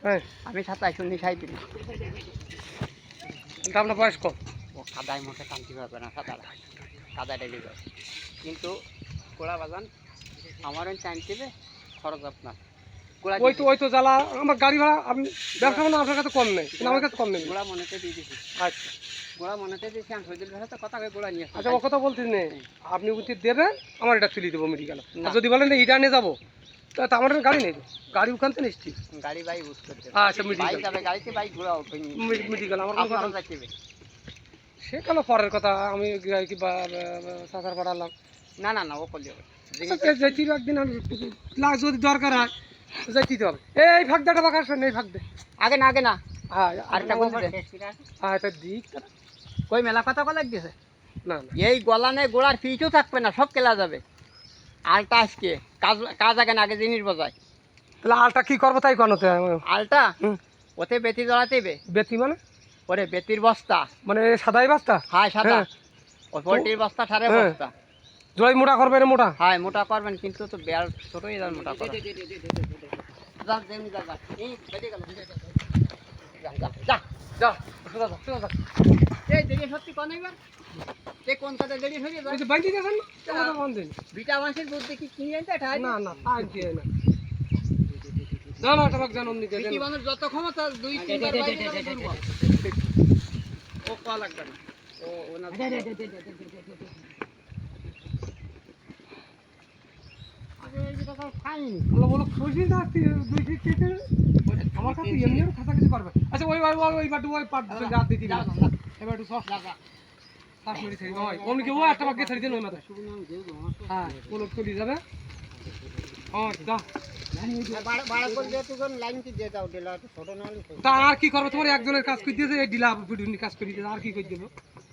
হ্যাঁ আমি 27 19 সাইতে কিন্তু আপনার বয়স কম। ও কাদায় মোটে টানতে পারবে না সাঁতার কাদায় লেগে যায় কিন্তু গোড়া বাজান আমারও টানতে দেবে খরচ আপনার গোড়া ওই তো জ্বালা আমার গাড়ি ভাড়া আপনি ব্যবসা মানে আপনার কাছে কম নেই কিন্তু আমার কাছে কম নেই। গোড়া মনেতে দিয়ে দিছি আচ্ছা গোড়া মনেতে দিয়েছি আমি শহীদুল ভাই তো কথা কয়ে গোড়া নিয়ে আচ্ছা ও কথা বলতেন নেই আপনি উঠে দেবেন আমার এটা তুলে দেবো মেডিকেল। আর যদি বলেন এটা নিয়ে যাবো তা আমার গাড়ি নেই গাড়ি ওখান থেকে নিচ্ছি গাড়ি বাই বুঝ করতে আচ্ছা বাইক যাবে গাড়িতে বাইক ঘোরা উঠবে মেডিকেল আমার কোনো কথা যাচ্ছে সে কেন পরের কথা আমি কি সাঁতার পাঠালাম না না না ও করলে হবে যেতে একদিন আমি যদি দরকার হয় যেতে হবে এই ভাগ দেটা বাঁকা শোন এই ভাগ দে আগে না হ্যাঁ আরেকটা বলছি হ্যাঁ এটা দিক কই মেলা কথা কলা দিয়েছে না না এই গলানে গোড়ার পিছু থাকবে না সব কেলা যাবে আলটা আজকে কাজ আগে না আগে জিনিস বোঝায় তাহলে আলটা কি করবো তাই কোনো আলটা ওতে বেতি জড়াতেবে বেতি মানে ওরে বেতির বস্তা মানে সাদাই বস্তা হ্যাঁ সাদা ওই পোল্ট্রির বস্তা সারে বস্তা জয় মোটা করবেন মোটা হ্যাঁ মোটা করবেন কিন্তু তো বেয়ার ছোটই যাবে মোটা করবেন এই দেরি সত্যি কোন এবার এই কোন কাজে দেরি হয়ে যায় বাইকে গেছেন বিটা মাসের দুধ দেখি কিনে আনতে ঠাই না না তাই দিয়ে না জানো টাকা জানো নি দেন বিটি মানুষ যত ক্ষমতা দুই তিনবার বাইরে দুর্বল ও কল লাগবে না ও ওনা আরে এই কথা ফাইন আল্লাহ বলো খুশি না দুই ফিট আমার কাছে এমনি খাতা কিছু করবে আচ্ছা ওই বাটু ওই পাট রাত দিতে এবার একটু সস লাগা পাঁচ মিনিট ছেড়ে হয় অমনি কি ও একটা বাকি ছেড়ে দিন ওই মাথায় হ্যাঁ কোন চলে যাবে যা তা আর কি করবো তোমার একজনের কাজ করে দিয়েছে এই ডিলা ভিডিও কাজ করে দিয়েছে আর কি করে দেবো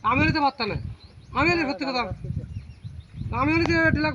আমি হলে তো পারতাম না আমি হলে সত্যি কথা আমি হলে ডিলা